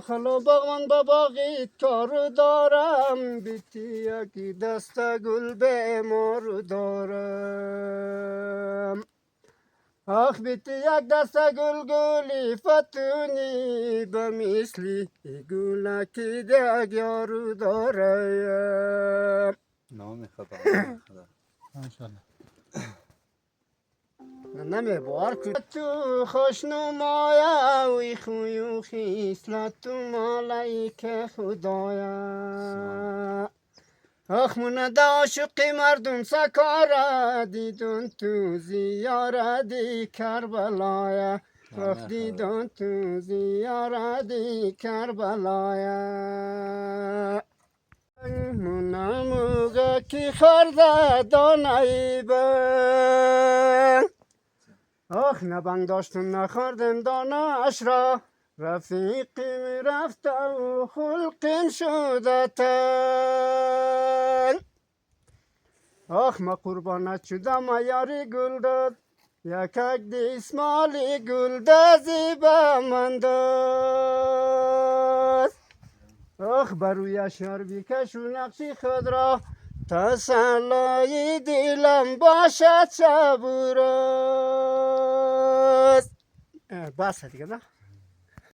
خلا باغمان با باغی کار دارم بیتی یکی دست گل به مار دارم آخ بیتی یک دست گل گلی فتونی به مثلی گلکی دیگ یارو دارم نام خدا ماشاءالله نمیبار که تو خوشنمایا وی خوی و خیسلت تو مالک خدایا آخ من عاشق مردم سکارا دیدن تو زیارتی کربلایا آخ دیدن تو زیارتی کربلایا منموگه کی خرده دانایی بن آخ نبنگ داشتم نخوردم دانش را رفیقی رفته و خلقیم شده تن آخ ما قربانت شدم یاری گل داد یکک دیسمالی گل دازی به من داد آخ برویش یار بیکش و نقشی خود را تسلای دلم باشد صبور است بس دیگه نه